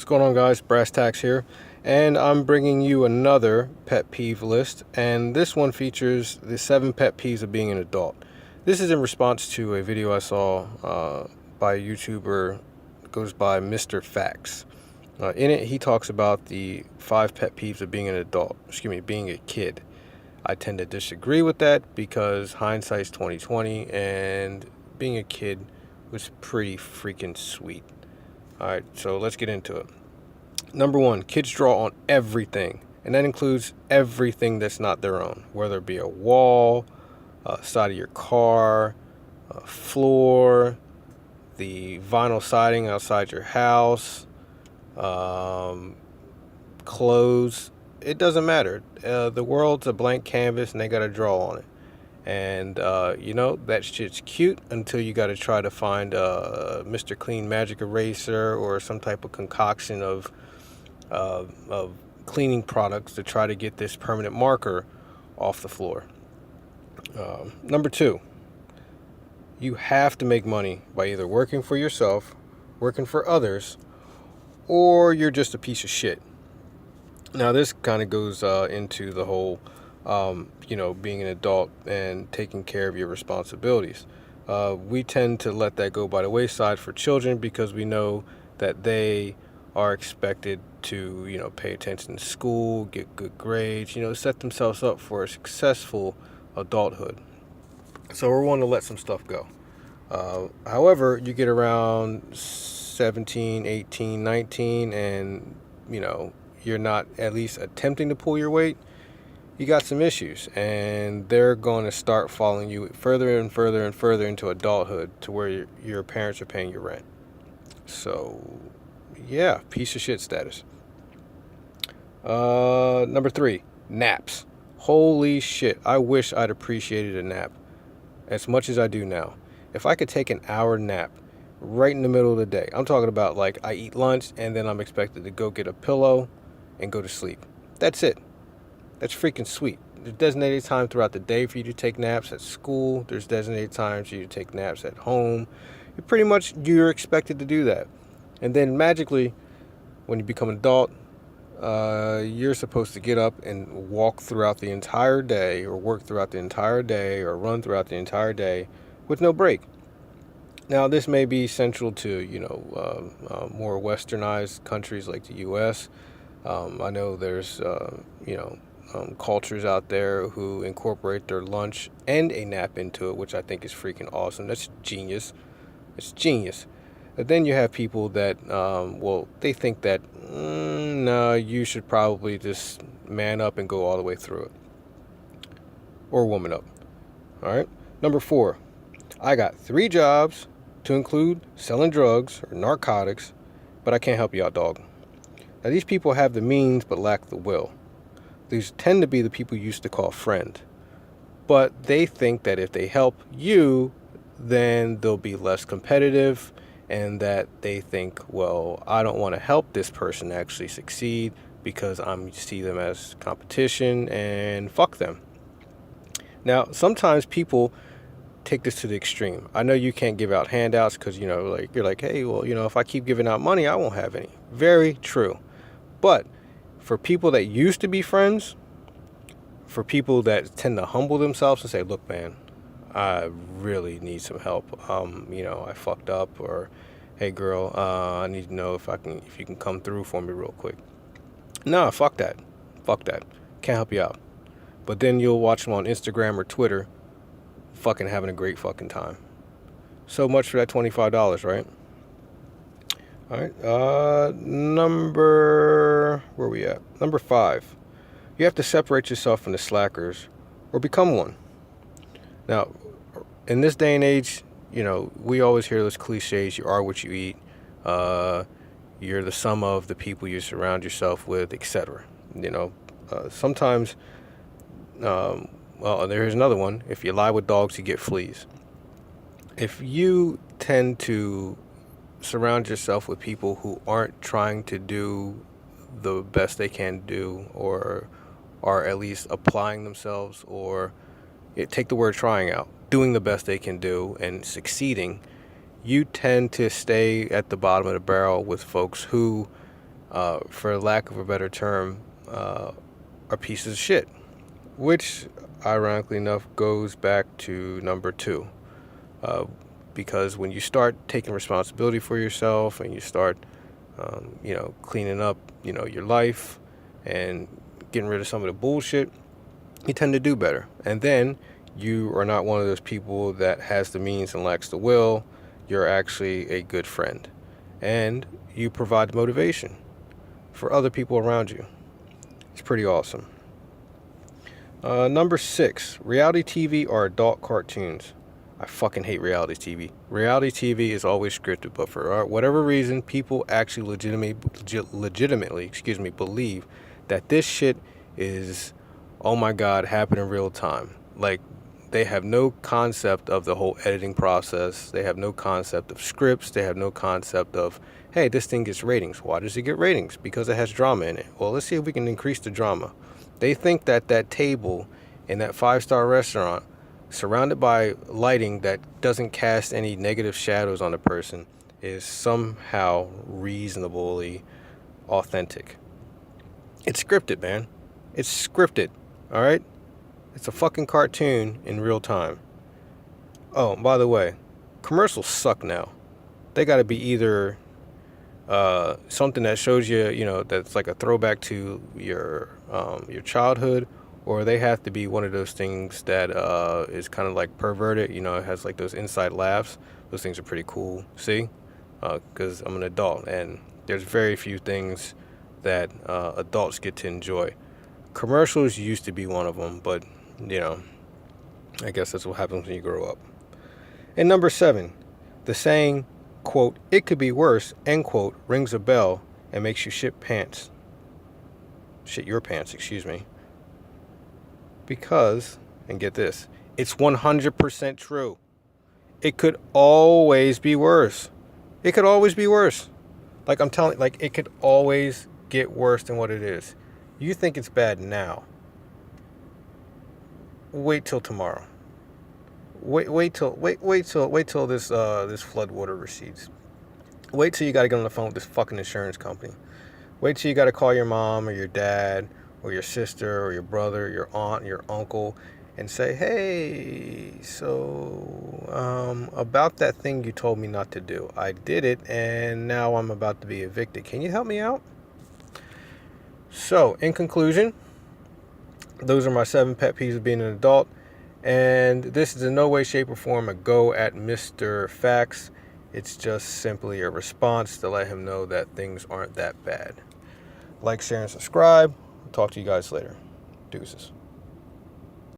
going on, guys? Brass Tacks here, and I'm bringing you another pet peeve list, and this one features the 7 pet peeves of being an adult. This is in response to a video I saw by a YouTuber that goes by Mr. Faxx. In it, he talks about the 5 pet peeves of being an adult, being a kid. I tend to disagree with that because hindsight's 2020, and being a kid was pretty freaking sweet. Alright, so let's get into it. Number 1, kids draw on everything, and that includes everything that's not their own, whether it be a wall, side of your car, a floor, the vinyl siding outside your house, clothes. It doesn't matter. The world's a blank canvas and they gotta draw on it. And, that shit's cute until you got to try to find Mr. Clean Magic Eraser or some type of concoction of cleaning products to try to get this permanent marker off the floor. Number 2, you have to make money by either working for yourself, working for others, or you're just a piece of shit. Now, this kind of goes into the whole being an adult and taking care of your responsibilities. We tend to let that go by the wayside for children because we know that they are expected to, pay attention to school, get good grades, set themselves up for a successful adulthood. So we're wanting to let some stuff go. However, you get around 17, 18, 19, and, you're not at least attempting to pull your weight, you got some issues, and they're going to start following you further and further and further into adulthood to where your parents are paying your rent. So, yeah, piece of shit status. Number 3, naps. Holy shit, I wish I'd appreciated a nap as much as I do now. If I could take an hour nap right in the middle of the day, I'm talking about like I eat lunch and then I'm expected to go get a pillow and go to sleep. That's it. That's freaking sweet. There's designated time throughout the day for you to take naps at school. There's designated times for you to take naps at home. You're expected to do that. And then magically, when you become an adult, you're supposed to get up and walk throughout the entire day, or work throughout the entire day, or run throughout the entire day with no break. Now, this may be central to, more westernized countries like the U.S. I know there's, cultures out there who incorporate their lunch and a nap into it, which I think is freaking awesome. That's genius. It's genius. But then you have people that, they think that, no, you should probably just man up and go all the way through it. Or woman up. All right. Number 4, I got 3 jobs to include selling drugs or narcotics, but I can't help you out, dog. Now, these people have the means but lack the will. These tend to be the people you used to call friend. But they think that if they help you, then they'll be less competitive, and that they think, well, I don't want to help this person actually succeed because I see them as competition, and fuck them. Now, sometimes people take this to the extreme. I know you can't give out handouts because, you're like, hey, well, if I keep giving out money, I won't have any. Very true. But for people that used to be friends, for people that tend to humble themselves and say, look, man, I really need some help. I fucked up, or, hey, girl, I need to know if you can come through for me real quick. Nah, fuck that. Fuck that. Can't help you out. But then you'll watch them on Instagram or Twitter fucking having a great fucking time. So much for that $25, right? All right. Where are we at? Number 5. You have to separate yourself from the slackers or become one. Now, in this day and age, we always hear those cliches, you are what you eat, you're the sum of the people you surround yourself with, etc. Sometimes, there's another one. If you lie with dogs, you get fleas. If you tend to surround yourself with people who aren't trying to do the best they can do, or are at least applying themselves, or take the word trying out, doing the best they can do and succeeding, you tend to stay at the bottom of the barrel with folks who for lack of a better term, are pieces of shit. Which, ironically enough, goes back to number two. Uh, because when you start taking responsibility for yourself and you start, cleaning up, your life and getting rid of some of the bullshit, you tend to do better. And then you are not one of those people that has the means and lacks the will. You're actually a good friend. And you provide motivation for other people around you. It's pretty awesome. Number 6, reality TV or adult cartoons. I fucking hate reality TV. Reality TV is always scripted, but for whatever reason, people actually legitimately, believe that this shit is, oh my god, happen in real time. Like, they have no concept of the whole editing process. They have no concept of scripts. They have no concept of, hey, this thing gets ratings. Why does it get ratings? Because it has drama in it. Well, let's see if we can increase the drama. They think that that table in that five-star restaurant, surrounded by lighting that doesn't cast any negative shadows on the person, is somehow reasonably authentic. It's scripted, man. It's scripted, all right? It's a fucking cartoon in real time. Oh, by the way, commercials suck now. They got to be either something that shows you, that's like a throwback to your childhood, or they have to be one of those things that is kind of like perverted. It has like those inside laughs. Those things are pretty cool. See, because I'm an adult, and there's very few things that adults get to enjoy. Commercials used to be one of them, but I guess that's what happens when you grow up. And number 7, the saying, quote, "it could be worse," end quote, rings a bell and makes you shit your pants, because, and get this, it's 100% true. It could always be worse. It could always be worse. Like I'm telling, like it could always get worse than what it is. You think it's bad now. Wait till tomorrow. Wait till this flood water recedes. Wait till you got to get on the phone with this fucking insurance company. Wait till you got to call your mom or your dad or your sister or your brother, your aunt, your uncle, and say, "Hey, so about that thing you told me not to do. I did it, and now I'm about to be evicted. Can you help me out?" So, in conclusion, those are my 7 pet peeves of being an adult. And this is in no way, shape, or form a go at Mr. Faxx. It's just simply a response to let him know that things aren't that bad. Like, share, and subscribe. Talk to you guys later. Deuces.